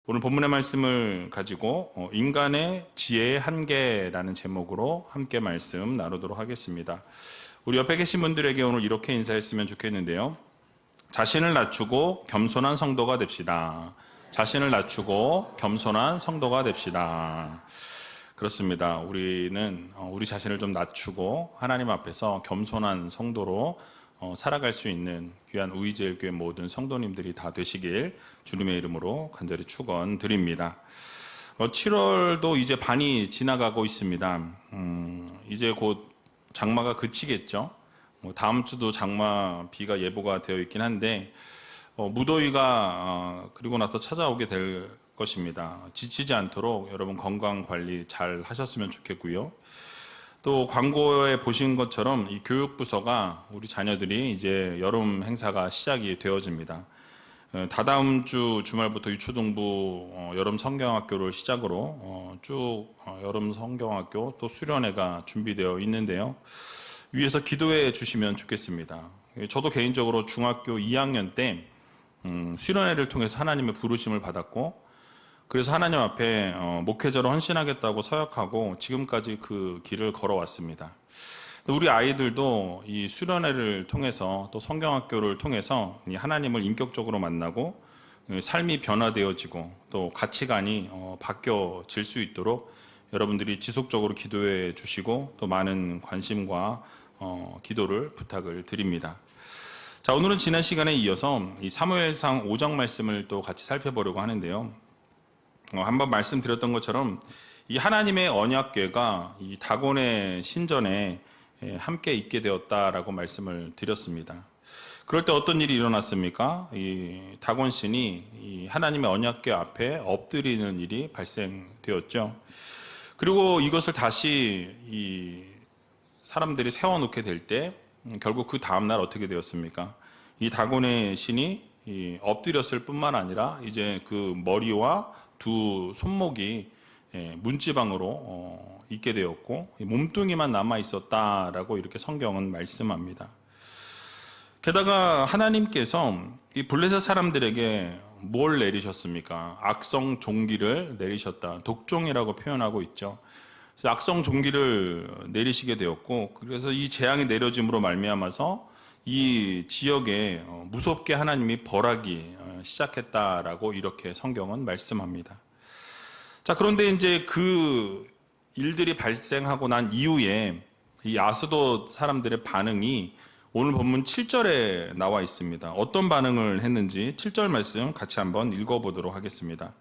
오늘 본문의 말씀을 가지고 인간의 지혜의 한계라는 제목으로 함께 말씀 나누도록 하겠습니다. 우리 옆에 계신 분들에게 오늘 이렇게 인사했으면 좋겠는데요. 자신을 낮추고 겸손한 성도가 됩시다. 자신을 낮추고 겸손한 성도가 됩시다. 그렇습니다. 우리는 우리 자신을 좀 낮추고 하나님 앞에서 겸손한 성도로 살아갈 수 있는 귀한 우이제일교회 모든 성도님들이 다 되시길 주님의 이름으로 간절히 축원드립니다. 7월도 이제 반이 지나가고 있습니다. 이제 곧 장마가 그치겠죠. 다음 주도 장마 비가 예보가 되어 있긴 한데 무더위가 그리고 나서 찾아오게 될 것입니다. 지치지 않도록 여러분 건강 관리 잘 하셨으면 좋겠고요. 또 광고에 보신 것처럼 이 교육부서가 우리 자녀들이 이제 여름 행사가 시작이 되어집니다. 다다음 주 주말부터 유초등부 여름 성경학교를 시작으로 쭉 여름 성경학교 또 수련회가 준비되어 있는데요. 위에서 기도해 주시면 좋겠습니다. 저도 개인적으로 중학교 2학년 때 수련회를 통해서 하나님의 부르심을 받았고 그래서 하나님 앞에 목회자로 헌신하겠다고 서약하고 지금까지 그 길을 걸어왔습니다. 우리 아이들도 이 수련회를 통해서 또 성경학교를 통해서 하나님을 인격적으로 만나고 삶이 변화되어지고 또 가치관이 바뀌어질 수 있도록 여러분들이 지속적으로 기도해 주시고 또 많은 관심과 기도를 부탁을 드립니다. 자, 오늘은 지난 시간에 이어서 이 사무엘상 5장 말씀을 또 같이 살펴보려고 하는데요. 한번 말씀드렸던 것처럼 이 하나님의 언약궤가 이 다곤의 신전에 함께 있게 되었다라고 말씀을 드렸습니다. 그럴 때 어떤 일이 일어났습니까? 이 다곤 신이 이 하나님의 언약궤 앞에 엎드리는 일이 발생되었죠. 그리고 이것을 다시 이 사람들이 세워놓게 될 때 결국 그 다음날 어떻게 되었습니까? 이 다곤의 신이 엎드렸을 뿐만 아니라 이제 그 머리와 두 손목이 문지방으로 있게 되었고 몸뚱이만 남아 있었다라고 이렇게 성경은 말씀합니다. 게다가 하나님께서 이 블레셋 사람들에게 뭘 내리셨습니까? 악성 종기를 내리셨다. 독종이라고 표현하고 있죠. 그래서 악성 종기를 내리시게 되었고 그래서 이 재앙이 내려짐으로 말미암아서 이 지역에 무섭게 하나님이 벌하기 시작했다라고 이렇게 성경은 말씀합니다. 자, 그런데 이제 그 일들이 발생하고 난 이후에 이 아스돗 사람들의 반응이 오늘 본문 7절에 나와 있습니다. 어떤 반응을 했는지 7절 말씀 같이 한번 읽어보도록 하겠습니다.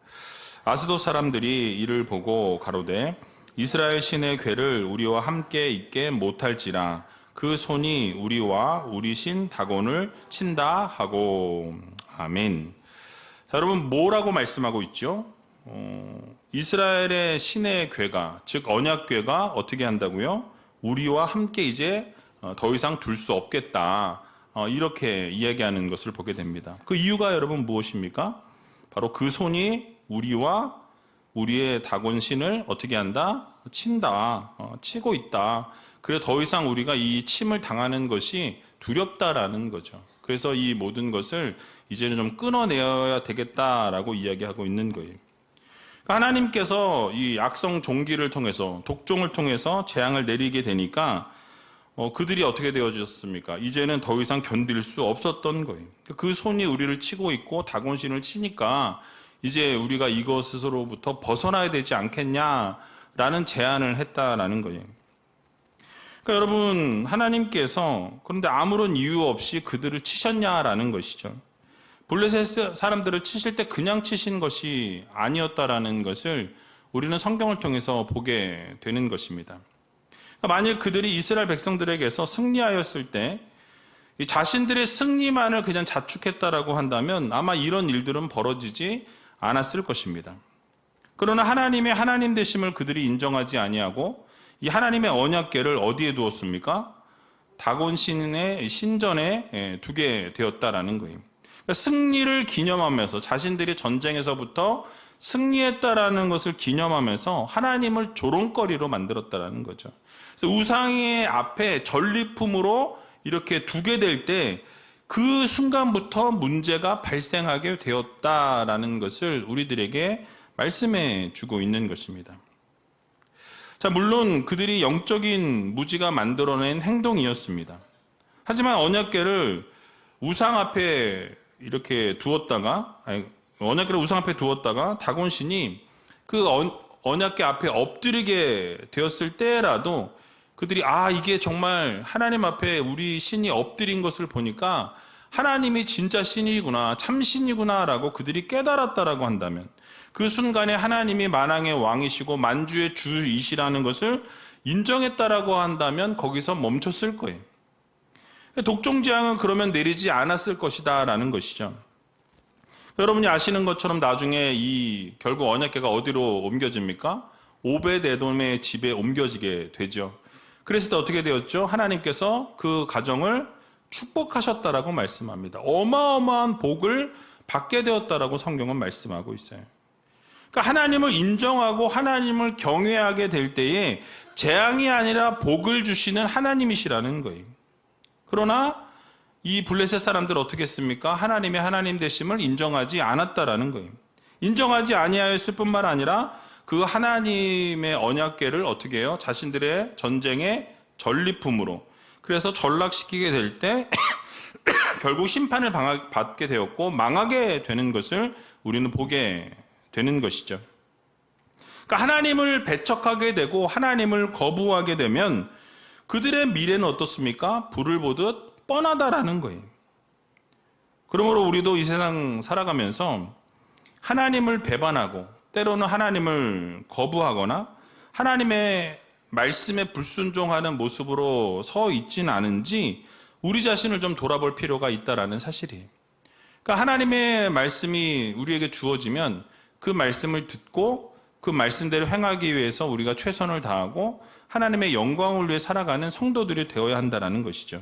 아스돗 사람들이 이를 보고 가로되 이스라엘 신의 궤를 우리와 함께 있게 못할지라 그 손이 우리와 우리 신 다곤을 친다 하고. 아멘. 자, 여러분 뭐라고 말씀하고 있죠? 이스라엘의 신의 궤가 즉 언약궤가 어떻게 한다고요? 우리와 함께 이제 더 이상 둘 수 없겠다. 이렇게 이야기하는 것을 보게 됩니다. 그 이유가 여러분 무엇입니까? 바로 그 손이 우리와 우리의 다곤 신을 어떻게 한다? 친다. 치고 있다. 그래 더 이상 우리가 이 침을 당하는 것이 두렵다라는 거죠. 그래서 이 모든 것을 이제는 좀 끊어내야 되겠다라고 이야기하고 있는 거예요. 하나님께서 이 악성 종기를 통해서 독종을 통해서 재앙을 내리게 되니까 그들이 어떻게 되어졌습니까? 이제는 더 이상 견딜 수 없었던 거예요. 그 손이 우리를 치고 있고 다곤신을 치니까 이제 우리가 이것으로부터 벗어나야 되지 않겠냐라는 제안을 했다라는 거예요. 그러니까 여러분 하나님께서 그런데 아무런 이유 없이 그들을 치셨냐라는 것이죠. 블레셋 사람들을 치실 때 그냥 치신 것이 아니었다라는 것을 우리는 성경을 통해서 보게 되는 것입니다. 그러니까 만일 그들이 이스라엘 백성들에게서 승리하였을 때 자신들의 승리만을 그냥 자축했다라고 한다면 아마 이런 일들은 벌어지지 않았을 것입니다. 그러나 하나님의 하나님 되심을 그들이 인정하지 아니하고 이 하나님의 언약궤를 어디에 두었습니까? 다곤 신의 신전에 두게 되었다라는 거예요. 그러니까 승리를 기념하면서 자신들이 전쟁에서부터 승리했다라는 것을 기념하면서 하나님을 조롱거리로 만들었다라는 거죠. 그래서 우상의 앞에 전리품으로 이렇게 두게 될 때 그 순간부터 문제가 발생하게 되었다라는 것을 우리들에게 말씀해 주고 있는 것입니다. 자, 물론 그들이 영적인 무지가 만들어낸 행동이었습니다. 하지만 언약궤를 우상 앞에 이렇게 두었다가, 언약궤를 우상 앞에 두었다가 다곤 신이 그 언약궤 앞에 엎드리게 되었을 때라도 그들이 이게 정말 하나님 앞에 우리 신이 엎드린 것을 보니까 하나님이 진짜 신이구나, 참신이구나 라고 그들이 깨달았다라고 한다면, 그 순간에 하나님이 만왕의 왕이시고 만주의 주이시라는 것을 인정했다라고 한다면 거기서 멈췄을 거예요. 독종지향은 그러면 내리지 않았을 것이다 라는 것이죠. 여러분이 아시는 것처럼 나중에 결국 언약궤가 어디로 옮겨집니까? 오벳에돔의 집에 옮겨지게 되죠. 그랬을 때 어떻게 되었죠? 하나님께서 그 가정을 축복하셨다라고 말씀합니다. 어마어마한 복을 받게 되었다라고 성경은 말씀하고 있어요. 그러니까 하나님을 인정하고 하나님을 경외하게 될 때에 재앙이 아니라 복을 주시는 하나님이시라는 거예요. 그러나 이 블레셋 사람들 어떻게 했습니까? 하나님의 하나님 되심을 인정하지 않았다라는 거예요. 인정하지 아니하였을 뿐만 아니라 그 하나님의 언약궤를 어떻게 해요? 자신들의 전쟁의 전리품으로, 그래서 전락시키게 될 때 결국 심판을 받게 되었고 망하게 되는 것을 우리는 보게 되는 것이죠. 그러니까 하나님을 배척하게 되고 하나님을 거부하게 되면 그들의 미래는 어떻습니까? 불을 보듯 뻔하다라는 거예요. 그러므로 우리도 이 세상 살아가면서 하나님을 배반하고 때로는 하나님을 거부하거나 하나님의 말씀에 불순종하는 모습으로 서 있지는 않은지 우리 자신을 좀 돌아볼 필요가 있다라는 사실이에요. 그러니까 하나님의 말씀이 우리에게 주어지면 그 말씀을 듣고 그 말씀대로 행하기 위해서 우리가 최선을 다하고 하나님의 영광을 위해 살아가는 성도들이 되어야 한다는 것이죠.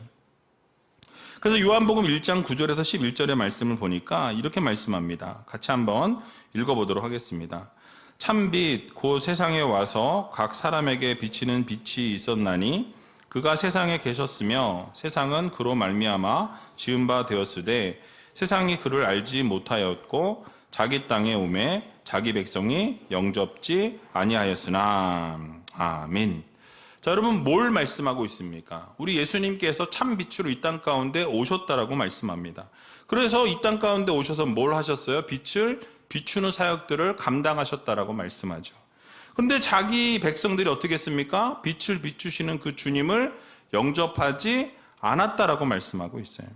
그래서 요한복음 1장 9절에서 11절의 말씀을 보니까 이렇게 말씀합니다. 같이 한번 읽어보도록 하겠습니다. 참빛 곧 세상에 와서 각 사람에게 비치는 빛이 있었나니 그가 세상에 계셨으며 세상은 그로 말미암아 지은 바 되었으되 세상이 그를 알지 못하였고 자기 땅에 오매 자기 백성이 영접지 아니하였으나. 아멘. 자, 여러분 뭘 말씀하고 있습니까? 우리 예수님께서 참 빛으로 이 땅 가운데 오셨다라고 말씀합니다. 그래서 이 땅 가운데 오셔서 뭘 하셨어요? 빛을 비추는 사역들을 감당하셨다라고 말씀하죠. 그런데 자기 백성들이 어떻게 했습니까? 빛을 비추시는 그 주님을 영접하지 않았다라고 말씀하고 있어요.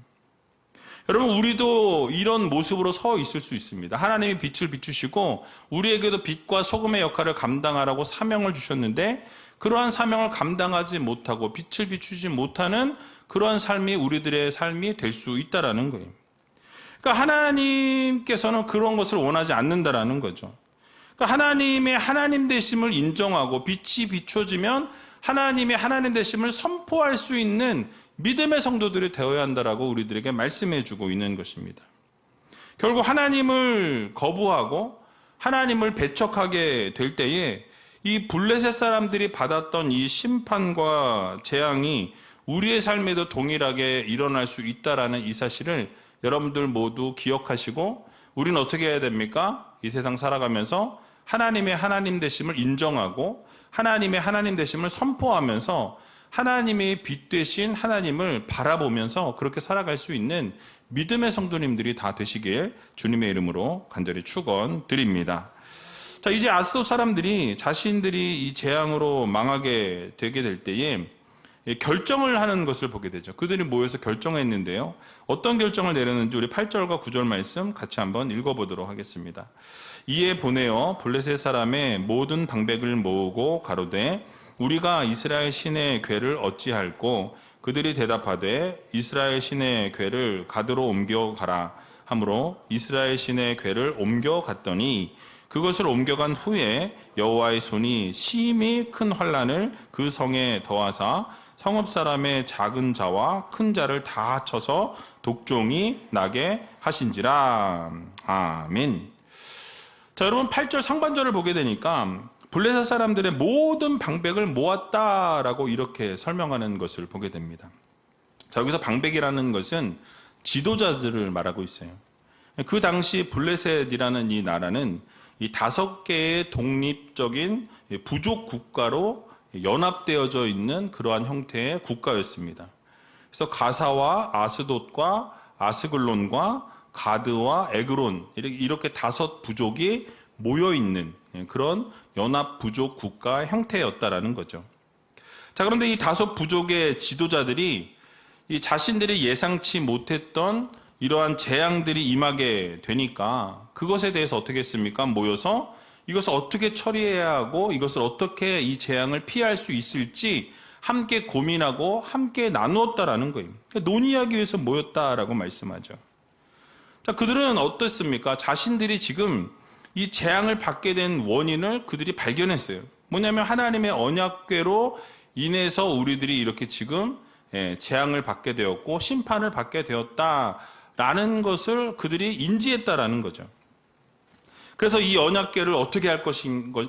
여러분 우리도 이런 모습으로 서 있을 수 있습니다. 하나님이 빛을 비추시고 우리에게도 빛과 소금의 역할을 감당하라고 사명을 주셨는데 그러한 사명을 감당하지 못하고 빛을 비추지 못하는 그러한 삶이 우리들의 삶이 될 수 있다라는 거예요. 그러니까 하나님께서는 그런 것을 원하지 않는다라는 거죠. 그러니까 하나님의 하나님 되심을 인정하고 빛이 비춰지면 하나님의 하나님 되심을 선포할 수 있는 믿음의 성도들이 되어야 한다라고 우리들에게 말씀해 주고 있는 것입니다. 결국 하나님을 거부하고 하나님을 배척하게 될 때에 이 블레셋 사람들이 받았던 이 심판과 재앙이 우리의 삶에도 동일하게 일어날 수 있다라는 이 사실을 여러분들 모두 기억하시고 우리는 어떻게 해야 됩니까? 이 세상 살아가면서 하나님의 하나님 되심을 인정하고 하나님의 하나님 되심을 선포하면서 하나님의 빛 되신 하나님을 바라보면서 그렇게 살아갈 수 있는 믿음의 성도님들이 다 되시길 주님의 이름으로 간절히 축원드립니다. 자, 이제 아스돗 사람들이 자신들이 이 재앙으로 망하게 되게 될 때에 결정을 하는 것을 보게 되죠. 그들이 모여서 결정했는데요. 어떤 결정을 내렸는지 우리 8절과 9절 말씀 같이 한번 읽어보도록 하겠습니다. 이에 보내어 블레셋 사람의 모든 방백을 모으고 가로되 우리가 이스라엘 신의 궤를 어찌할꼬? 그들이 대답하되 이스라엘 신의 궤를 가드로 옮겨가라 하므로 이스라엘 신의 궤를 옮겨갔더니 그것을 옮겨간 후에 여호와의 손이 심히 큰 환난을 그 성에 더하사 성읍 사람의 작은 자와 큰 자를 다 쳐서 독종이 나게 하신지라. 아멘. 자, 여러분 8절 상반절을 보게 되니까 블레셋 사람들의 모든 방백을 모았다라고 이렇게 설명하는 것을 보게 됩니다. 자, 여기서 방백이라는 것은 지도자들을 말하고 있어요. 그 당시 블레셋이라는 이 나라는 이 5개의 독립적인 부족 국가로 연합되어져 있는 그러한 형태의 국가였습니다. 그래서 가사와 아스돗과 아스글론과 가드와 에그론 이렇게 5 부족이 모여 있는 그런 연합 부족 국가 형태였다라는 거죠. 자, 그런데 이 5 부족의 지도자들이 이 자신들이 예상치 못했던 이러한 재앙들이 임하게 되니까 그것에 대해서 어떻게 했습니까? 모여서 이것을 어떻게 처리해야 하고 이것을 어떻게 이 재앙을 피할 수 있을지 함께 고민하고 함께 나누었다라는 거예요. 논의하기 위해서 모였다라고 말씀하죠. 자, 그들은 어떻습니까? 자신들이 지금 이 재앙을 받게 된 원인을 그들이 발견했어요. 뭐냐면 하나님의 언약궤로 인해서 우리들이 이렇게 지금 재앙을 받게 되었고 심판을 받게 되었다라는 것을 그들이 인지했다라는 거죠. 그래서 이 언약궤를 어떻게 할 것인가,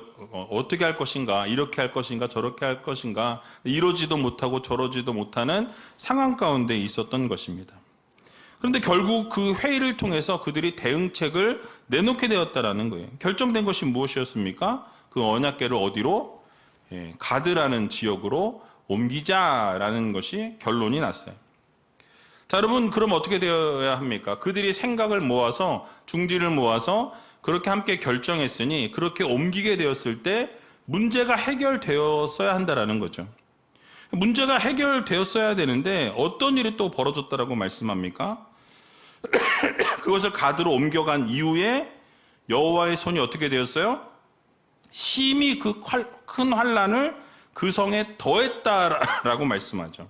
이렇게 할 것인가, 저렇게 할 것인가, 이러지도 못하고 저러지도 못하는 상황 가운데 있었던 것입니다. 그런데 결국 그 회의를 통해서 그들이 대응책을 내놓게 되었다라는 거예요. 결정된 것이 무엇이었습니까? 그 언약궤를 어디로? 가드라는 지역으로 옮기자라는 것이 결론이 났어요. 자, 여러분, 그럼 어떻게 되어야 합니까? 그들이 생각을 모아서, 중지를 모아서 그렇게 함께 결정했으니 그렇게 옮기게 되었을 때 문제가 해결되었어야 한다라는 거죠. 문제가 해결되었어야 되는데 어떤 일이 또 벌어졌다라고 말씀합니까? 그것을 가드로 옮겨간 이후에 여호와의 손이 어떻게 되었어요? 심히 그 큰 환난을 그 성에 더했다라고 말씀하죠.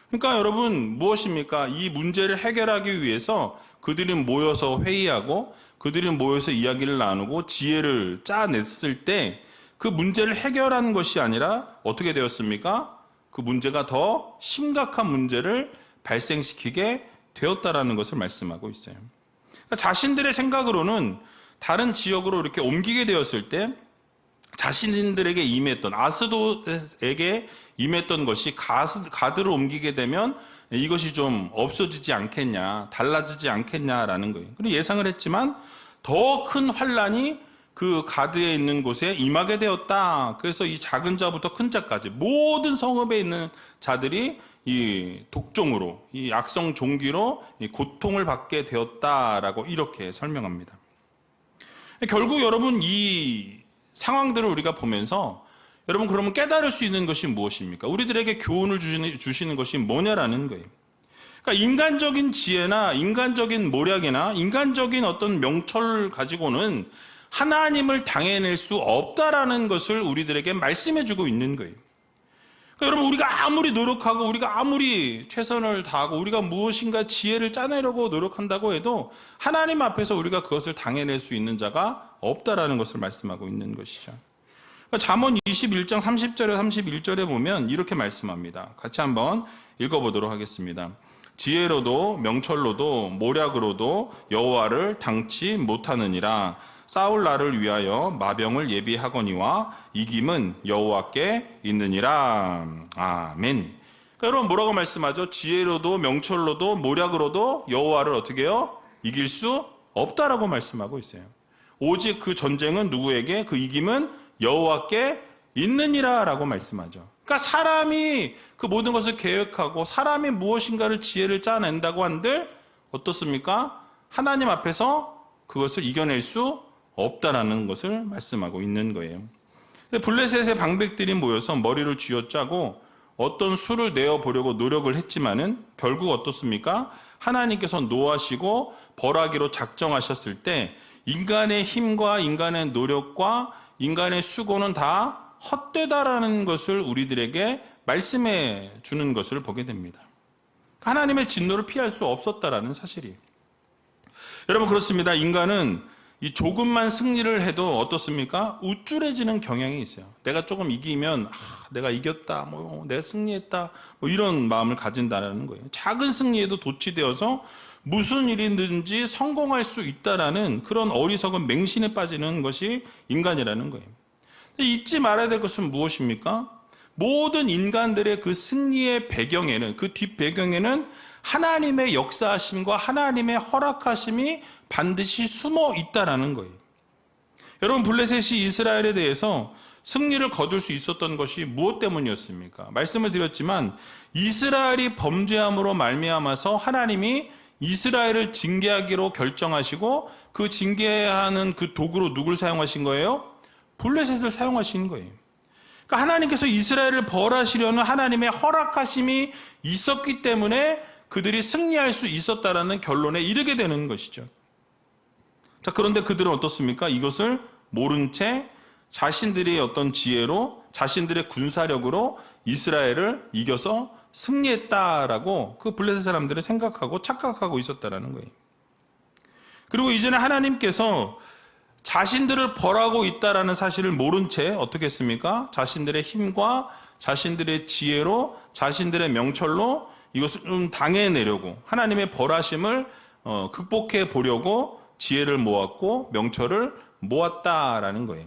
그러니까 여러분, 무엇입니까? 이 문제를 해결하기 위해서 그들이 모여서 회의하고 그들이 모여서 이야기를 나누고 지혜를 짜냈을 때 그 문제를 해결한 것이 아니라 어떻게 되었습니까? 그 문제가 더 심각한 문제를 발생시키게 되었다라는 것을 말씀하고 있어요. 그러니까 자신들의 생각으로는 다른 지역으로 이렇게 옮기게 되었을 때 자신들에게 임했던, 아스돗에게 임했던 것이 가드로 옮기게 되면 이것이 좀 없어지지 않겠냐, 달라지지 않겠냐라는 거예요. 그리고 예상을 했지만 더 큰 환란이 그 가드에 있는 곳에 임하게 되었다. 그래서 이 작은 자부터 큰 자까지 모든 성읍에 있는 자들이 이 독종으로, 이 악성 종기로 이 고통을 받게 되었다라고 이렇게 설명합니다. 결국 여러분, 이 상황들을 우리가 보면서 여러분, 그러면 깨달을 수 있는 것이 무엇입니까? 우리들에게 교훈을 주시는 것이 뭐냐라는 거예요. 그러니까 인간적인 지혜나 인간적인 모략이나 인간적인 어떤 명철을 가지고는 하나님을 당해낼 수 없다라는 것을 우리들에게 말씀해주고 있는 거예요. 그러니까 여러분, 우리가 아무리 노력하고 우리가 아무리 최선을 다하고 우리가 무엇인가 지혜를 짜내려고 노력한다고 해도 하나님 앞에서 우리가 그것을 당해낼 수 있는 자가 없다라는 것을 말씀하고 있는 것이죠. 그러니까 잠언 21장 30절에 31절에 보면 이렇게 말씀합니다. 같이 한번 읽어보도록 하겠습니다. 지혜로도 명철로도 모략으로도 여호와를 당치 못하느니라. 싸울 날을 위하여 마병을 예비하거니와 이김은 여호와께 있느니라. 아멘. 그러니까 여러분, 뭐라고 말씀하죠? 지혜로도 명철로도 모략으로도 여호와를 어떻게 해요? 이길 수 없다라고 말씀하고 있어요. 오직 그 전쟁은 누구에게? 그 이김은 여호와께 있느니라 라고 말씀하죠. 그러니까 사람이 그 모든 것을 계획하고 사람이 무엇인가를 지혜를 짜낸다고 한들 어떻습니까? 하나님 앞에서 그것을 이겨낼 수 없다라는 것을 말씀하고 있는 거예요. 블레셋의 방백들이 모여서 머리를 쥐어짜고 어떤 수를 내어보려고 노력을 했지만은 결국 어떻습니까? 하나님께서 노하시고 벌하기로 작정하셨을 때 인간의 힘과 인간의 노력과 인간의 수고는 다 헛되다라는 것을 우리들에게 말씀해 주는 것을 보게 됩니다. 하나님의 진노를 피할 수 없었다라는 사실이에요. 여러분, 그렇습니다. 인간은 이 조금만 승리를 해도 어떻습니까? 우쭐해지는 경향이 있어요. 내가 조금 이기면 내가 이겼다, 내가 승리했다, 이런 마음을 가진다는 거예요. 작은 승리에도 도취되어서 무슨 일이든지 성공할 수 있다라는 그런 어리석은 맹신에 빠지는 것이 인간이라는 거예요. 잊지 말아야 될 것은 무엇입니까? 모든 인간들의 그 승리의 배경에는, 그 뒷배경에는 하나님의 역사하심과 하나님의 허락하심이 반드시 숨어 있다라는 거예요. 여러분, 블레셋이 이스라엘에 대해서 승리를 거둘 수 있었던 것이 무엇 때문이었습니까? 말씀을 드렸지만 이스라엘이 범죄함으로 말미암아서 하나님이 이스라엘을 징계하기로 결정하시고 그 징계하는 그 도구로 누굴 사용하신 거예요? 블레셋을 사용하신 거예요. 그러니까 하나님께서 이스라엘을 벌하시려는 하나님의 허락하심이 있었기 때문에 그들이 승리할 수 있었다라는 결론에 이르게 되는 것이죠. 자, 그런데 그들은 어떻습니까? 이것을 모른 채 자신들의 어떤 지혜로, 자신들의 군사력으로 이스라엘을 이겨서 승리했다라고 그 블레셋 사람들은 생각하고 착각하고 있었다라는 거예요. 그리고 이제는 하나님께서 자신들을 벌하고 있다라는 사실을 모른 채 어떻게 했습니까? 자신들의 힘과 자신들의 지혜로, 자신들의 명철로 이것을 좀 당해내려고 하나님의 벌하심을 극복해 보려고 지혜를 모았고 명철을 모았다라는 거예요.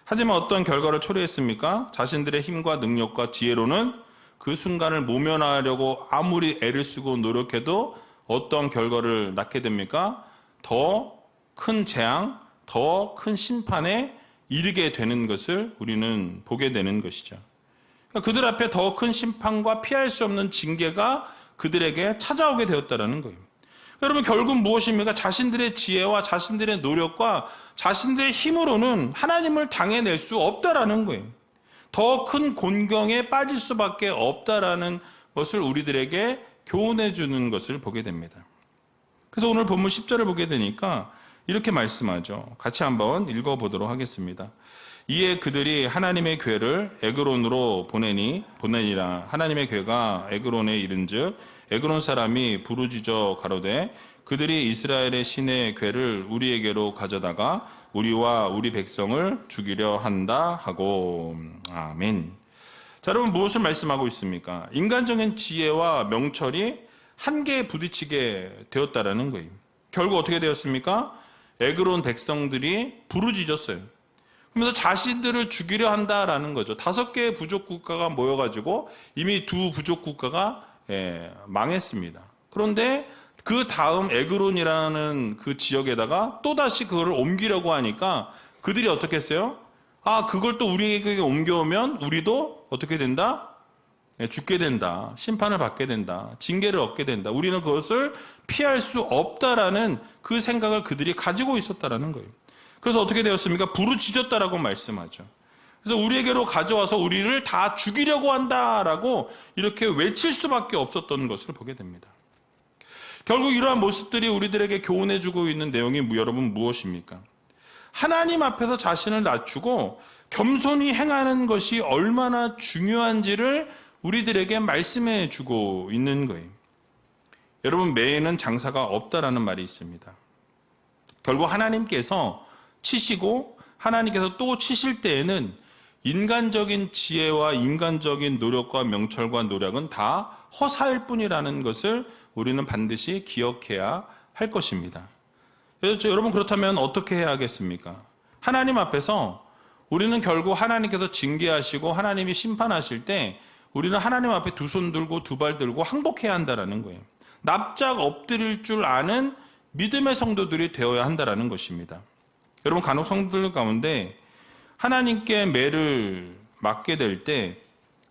하지만 어떤 결과를 초래했습니까? 자신들의 힘과 능력과 지혜로는 그 순간을 모면하려고 아무리 애를 쓰고 노력해도 어떤 결과를 낳게 됩니까? 더 큰 재앙, 더 큰 심판에 이르게 되는 것을 우리는 보게 되는 것이죠. 그러니까 그들 앞에 더 큰 심판과 피할 수 없는 징계가 그들에게 찾아오게 되었다는 거예요. 여러분, 결국 무엇입니까? 자신들의 지혜와 자신들의 노력과 자신들의 힘으로는 하나님을 당해낼 수 없다라는 거예요. 더 큰 곤경에 빠질 수밖에 없다라는 것을 우리들에게 교훈해 주는 것을 보게 됩니다. 그래서 오늘 본문 10절을 보게 되니까 이렇게 말씀하죠. 같이 한번 읽어보도록 하겠습니다. 이에 그들이 하나님의 궤를 에그론으로 보내니라. 하나님의 궤가 에그론에 이른즉 에그론 사람이 부르짖어 가로되 그들이 이스라엘의 신의 궤를 우리에게로 가져다가 우리와 우리 백성을 죽이려 한다 하고. 아멘. 자, 여러분, 무엇을 말씀하고 있습니까? 인간적인 지혜와 명철이 한계에 부딪히게 되었다라는 거예요. 결국 어떻게 되었습니까? 에그론 백성들이 부르짖었어요. 그러면서 자신들을 죽이려 한다라는 거죠. 5개의 부족 국가가 모여가지고 이미 2 부족 국가가 망했습니다. 그런데 그 다음 에그론이라는 그 지역에다가 또다시 그거를 옮기려고 하니까 그들이 어떻게 했어요? 아, 그걸 또 우리에게 옮겨오면 우리도 어떻게 된다? 죽게 된다. 심판을 받게 된다. 징계를 얻게 된다. 우리는 그것을 피할 수 없다라는 그 생각을 그들이 가지고 있었다라는 거예요. 그래서 어떻게 되었습니까? 부르짖었다라고 말씀하죠. 그래서 우리에게로 가져와서 우리를 다 죽이려고 한다라고 이렇게 외칠 수밖에 없었던 것을 보게 됩니다. 결국 이러한 모습들이 우리들에게 교훈해주고 있는 내용이 여러분 무엇입니까? 하나님 앞에서 자신을 낮추고 겸손히 행하는 것이 얼마나 중요한지를 우리들에게 말씀해주고 있는 거예요. 여러분, 매에는 장사가 없다라는 말이 있습니다. 결국 하나님께서 치시고 하나님께서 또 치실 때에는 인간적인 지혜와 인간적인 노력과 명철과 노력은 다 허사일 뿐이라는 것을 우리는 반드시 기억해야 할 것입니다. 여러분, 그렇다면 어떻게 해야 하겠습니까? 하나님 앞에서 우리는 결국 하나님께서 징계하시고 하나님이 심판하실 때 우리는 하나님 앞에 2손 들고 2발 들고 항복해야 한다는 거예요. 납작 엎드릴 줄 아는 믿음의 성도들이 되어야 한다는 것입니다. 여러분, 간혹 성도들 가운데 하나님께 매를 맞게 될 때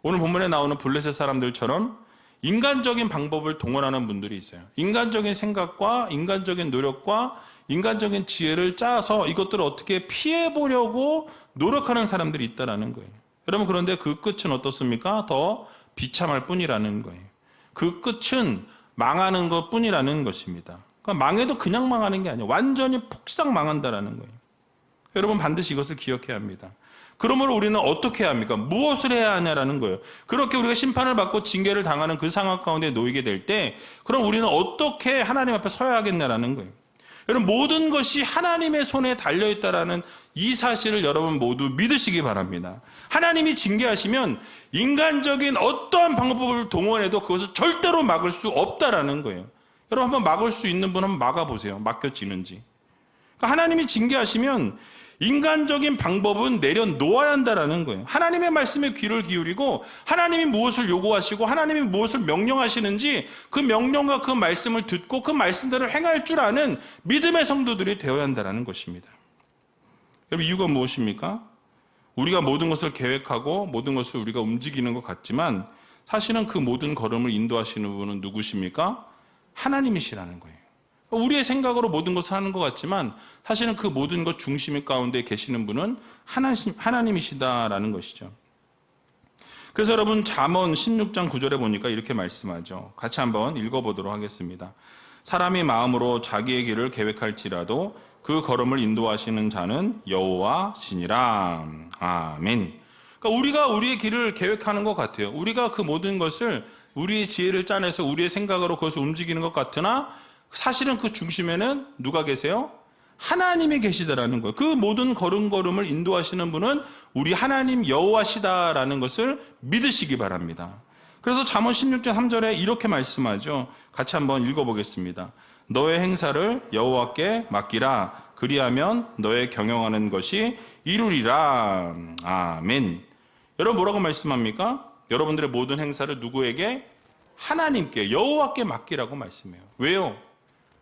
오늘 본문에 나오는 블레셋 사람들처럼 인간적인 방법을 동원하는 분들이 있어요. 인간적인 생각과 인간적인 노력과 인간적인 지혜를 짜서 이것들을 어떻게 피해보려고 노력하는 사람들이 있다는 거예요. 여러분, 그런데 그 끝은 어떻습니까? 더 비참할 뿐이라는 거예요. 그 끝은 망하는 것 뿐이라는 것입니다. 그러니까 망해도 그냥 망하는 게 아니에요. 완전히 폭삭 망한다는 거예요. 여러분, 반드시 이것을 기억해야 합니다. 그러므로 우리는 어떻게 해야 합니까? 무엇을 해야 하냐라는 거예요. 그렇게 우리가 심판을 받고 징계를 당하는 그 상황 가운데 놓이게 될 때 그럼 우리는 어떻게 하나님 앞에 서야 하겠냐라는 거예요. 여러분, 모든 것이 하나님의 손에 달려있다라는 이 사실을 여러분 모두 믿으시기 바랍니다. 하나님이 징계하시면 인간적인 어떠한 방법을 동원해도 그것을 절대로 막을 수 없다라는 거예요. 여러분, 한번 막을 수 있는 분 한번 막아보세요. 맡겨지는지. 그러니까 하나님이 징계하시면 인간적인 방법은 내려놓아야 한다라는 거예요. 하나님의 말씀에 귀를 기울이고 하나님이 무엇을 요구하시고 하나님이 무엇을 명령하시는지 그 명령과 그 말씀을 듣고 그 말씀대로 행할 줄 아는 믿음의 성도들이 되어야 한다는 것입니다. 여러분, 이유가 무엇입니까? 우리가 모든 것을 계획하고 모든 것을 우리가 움직이는 것 같지만 사실은 그 모든 걸음을 인도하시는 분은 누구십니까? 하나님이시라는 거예요. 우리의 생각으로 모든 것을 하는 것 같지만 사실은 그 모든 것 중심 가운데 계시는 분은 하나님이시다라는 것이죠. 그래서 여러분, 잠언 16장 9절에 보니까 이렇게 말씀하죠. 같이 한번 읽어보도록 하겠습니다. 사람이 마음으로 자기의 길을 계획할지라도 그 걸음을 인도하시는 자는 여호와시니라. 아멘. 그러니까 우리가 우리의 길을 계획하는 것 같아요. 우리가 그 모든 것을 우리의 지혜를 짜내서 우리의 생각으로 그것을 움직이는 것 같으나 사실은 그 중심에는 누가 계세요? 하나님이 계시다라는 거예요. 그 모든 걸음걸음을 인도하시는 분은 우리 하나님 여호와시다라는 것을 믿으시기 바랍니다. 그래서 잠언 16장 3절에 이렇게 말씀하죠. 같이 한번 읽어보겠습니다. 너의 행사를 여호와께 맡기라. 그리하면 너의 경영하는 것이 이루리라. 아멘. 여러분, 뭐라고 말씀합니까? 여러분들의 모든 행사를 누구에게? 하나님께, 여호와께 맡기라고 말씀해요. 왜요?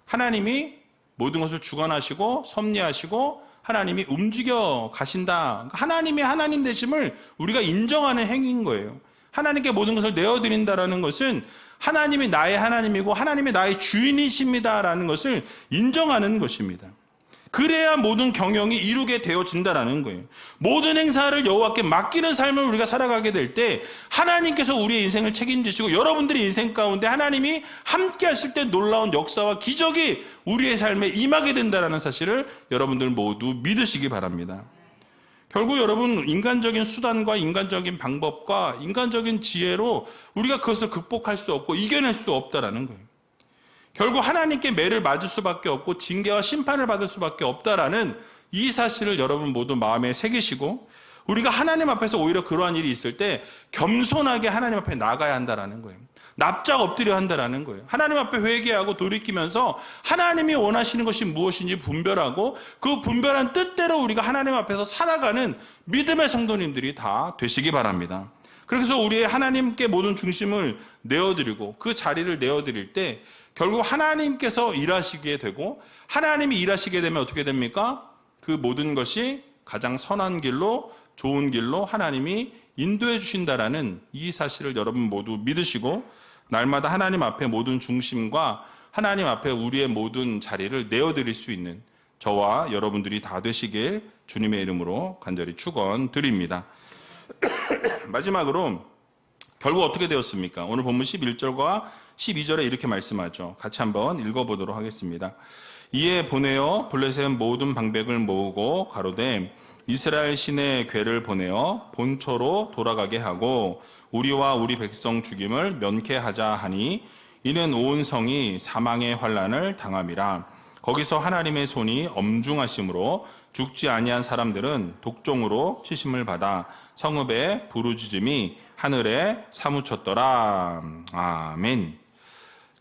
하나님이 모든 것을 주관하시고 섭리하시고 하나님이 움직여 가신다. 하나님의 하나님 되심을 우리가 인정하는 행위인 거예요. 하나님께 모든 것을 내어드린다라는 것은 하나님이 나의 하나님이고 하나님이 나의 주인이십니다라는 것을 인정하는 것입니다. 그래야 모든 경영이 이루게 되어진다라는 거예요. 모든 행사를 여호와께 맡기는 삶을 우리가 살아가게 될 때 하나님께서 우리의 인생을 책임지시고 여러분들의 인생 가운데 하나님이 함께 하실 때 놀라운 역사와 기적이 우리의 삶에 임하게 된다는 사실을 여러분들 모두 믿으시기 바랍니다. 결국 여러분, 인간적인 수단과 인간적인 방법과 인간적인 지혜로 우리가 그것을 극복할 수 없고 이겨낼 수 없다라는 거예요. 결국 하나님께 매를 맞을 수밖에 없고 징계와 심판을 받을 수밖에 없다라는 이 사실을 여러분 모두 마음에 새기시고 우리가 하나님 앞에서 오히려 그러한 일이 있을 때 겸손하게 하나님 앞에 나가야 한다라는 거예요. 납작 엎드려 한다라는 거예요. 하나님 앞에 회개하고 돌이키면서 하나님이 원하시는 것이 무엇인지 분별하고 그 분별한 뜻대로 우리가 하나님 앞에서 살아가는 믿음의 성도님들이 다 되시기 바랍니다. 그래서 우리의 하나님께 모든 중심을 내어드리고 그 자리를 내어드릴 때 결국 하나님께서 일하시게 되고 하나님이 일하시게 되면 어떻게 됩니까? 그 모든 것이 가장 선한 길로 좋은 길로 하나님이 인도해 주신다라는 이 사실을 여러분 모두 믿으시고 날마다 하나님 앞에 모든 중심과 하나님 앞에 우리의 모든 자리를 내어드릴 수 있는 저와 여러분들이 다 되시길 주님의 이름으로 간절히 축원드립니다. 마지막으로 결국 어떻게 되었습니까? 오늘 본문 11절과 12절에 이렇게 말씀하죠. 같이 한번 읽어보도록 하겠습니다. 이에 보내어 블레셋 모든 방백을 모으고 가로되 이스라엘 신의 궤를 보내어 본초로 돌아가게 하고 우리와 우리 백성 죽임을 면케하자 하니 이는 온 성이 사망의 환난을 당함이라. 거기서 하나님의 손이 엄중하심으로 죽지 아니한 사람들은 독종으로 치심을 받아 성읍의 부르짖음이 하늘에 사무쳤더라. 아멘.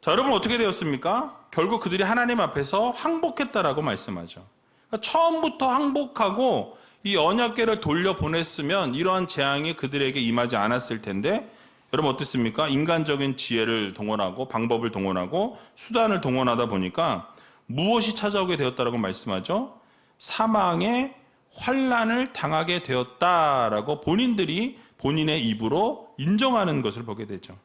자, 여러분 어떻게 되었습니까? 결국 그들이 하나님 앞에서 항복했다라고 말씀하죠. 그러니까 처음부터 항복하고 이 언약궤를 돌려보냈으면 이러한 재앙이 그들에게 임하지 않았을 텐데 여러분 어떻습니까? 인간적인 지혜를 동원하고 방법을 동원하고 수단을 동원하다 보니까 무엇이 찾아오게 되었다라고 말씀하죠? 사망의 환난을 당하게 되었다라고 본인들이 본인의 입으로 인정하는 것을 보게 되죠.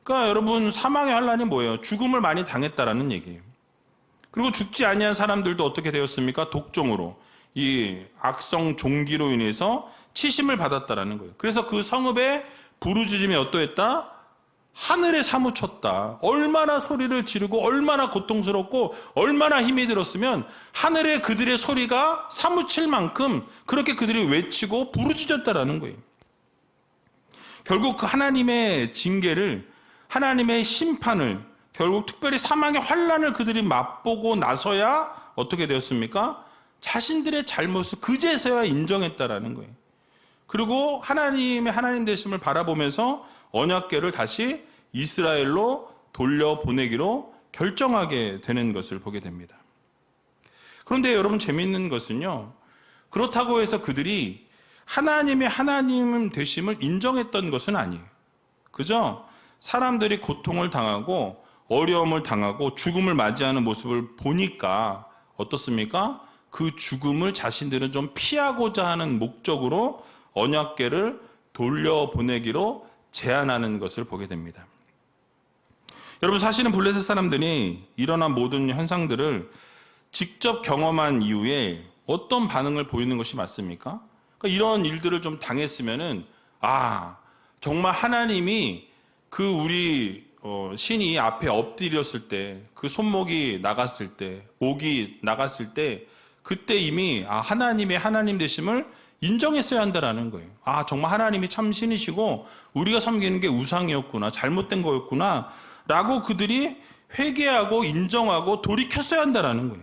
그러니까 여러분 사망의 환난이 뭐예요? 죽음을 많이 당했다라는 얘기예요. 그리고 죽지 아니한 사람들도 어떻게 되었습니까? 독종으로 이 악성 종기로 인해서 치심을 받았다라는 거예요. 그래서 그 성읍의 부르짖음이 어떠했다? 하늘에 사무쳤다. 얼마나 소리를 지르고 얼마나 고통스럽고 얼마나 힘이 들었으면 하늘에 그들의 소리가 사무칠 만큼 그렇게 그들이 외치고 부르짖었다라는 거예요. 결국 그 하나님의 징계를 하나님의 심판을 결국 특별히 사망의 환난을 그들이 맛보고 나서야 어떻게 되었습니까? 자신들의 잘못을 그제서야 인정했다라는 거예요. 그리고 하나님의 하나님 되심을 바라보면서 언약궤를 다시 이스라엘로 돌려보내기로 결정하게 되는 것을 보게 됩니다. 그런데 여러분 재미있는 것은요. 그렇다고 해서 그들이 하나님의 하나님 되심을 인정했던 것은 아니에요. 그죠? 사람들이 고통을 당하고 어려움을 당하고 죽음을 맞이하는 모습을 보니까 어떻습니까? 그 죽음을 자신들은 좀 피하고자 하는 목적으로 언약궤를 돌려보내기로 제안하는 것을 보게 됩니다. 여러분, 사실은 블레셋 사람들이 일어난 모든 현상들을 직접 경험한 이후에 어떤 반응을 보이는 것이 맞습니까? 그러니까 이런 일들을 좀 당했으면은 정말 하나님이 그 우리 신이 앞에 엎드렸을 때, 그 손목이 나갔을 때, 목이 나갔을 때, 그때 이미 하나님의 하나님 되심을 인정했어야 한다라는 거예요. 정말 하나님이 참 신이시고 우리가 섬기는 게 우상이었구나, 잘못된 거였구나 라고 그들이 회개하고 인정하고 돌이켰어야 한다라는 거예요.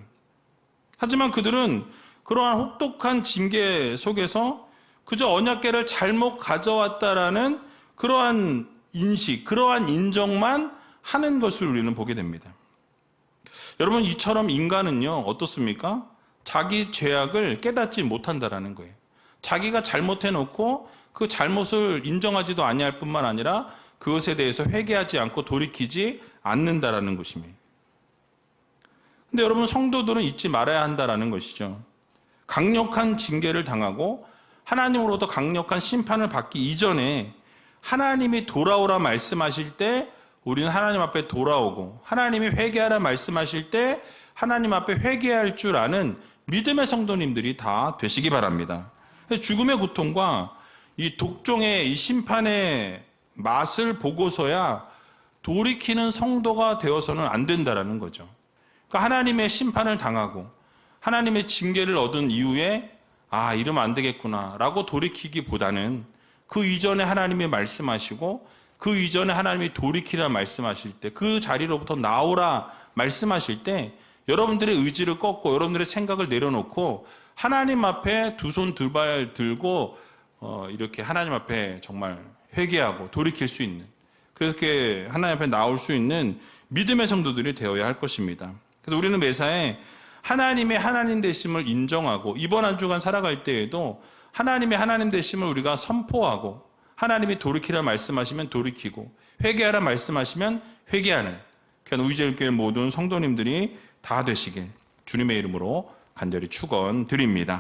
하지만 그들은 그러한 혹독한 징계 속에서 그저 언약궤를 잘못 가져왔다라는 그러한 인식, 그러한 인정만 하는 것을 우리는 보게 됩니다. 여러분, 이처럼 인간은요, 어떻습니까? 자기 죄악을 깨닫지 못한다라는 거예요. 자기가 잘못해놓고 그 잘못을 인정하지도 아니할 뿐만 아니라 그것에 대해서 회개하지 않고 돌이키지 않는다라는 것입니다. 근데 여러분, 성도들은 잊지 말아야 한다라는 것이죠. 강력한 징계를 당하고 하나님으로부터 강력한 심판을 받기 이전에 하나님이 돌아오라 말씀하실 때 우리는 하나님 앞에 돌아오고, 하나님이 회개하라 말씀하실 때 하나님 앞에 회개할 줄 아는 믿음의 성도님들이 다 되시기 바랍니다. 죽음의 고통과 이 독종의 이 심판의 맛을 보고서야 돌이키는 성도가 되어서는 안 된다라는 거죠. 그러니까 하나님의 심판을 당하고 하나님의 징계를 얻은 이후에 이러면 안 되겠구나 라고 돌이키기보다는 그 이전에 하나님이 말씀하시고 그 이전에 하나님이 돌이키라 말씀하실 때, 그 자리로부터 나오라 말씀하실 때 여러분들의 의지를 꺾고 여러분들의 생각을 내려놓고 하나님 앞에 두 손 두 발 들고 이렇게 하나님 앞에 정말 회개하고 돌이킬 수 있는, 그렇게 하나님 앞에 나올 수 있는 믿음의 성도들이 되어야 할 것입니다. 그래서 우리는 매사에 하나님의 하나님 되심을 인정하고 이번 한 주간 살아갈 때에도 하나님의 하나님 되심을 우리가 선포하고, 하나님이 돌이키라 말씀하시면 돌이키고 회개하라 말씀하시면 회개하는 귀한 우이제일교회 모든 성도님들이 다 되시길 주님의 이름으로 간절히 축원드립니다.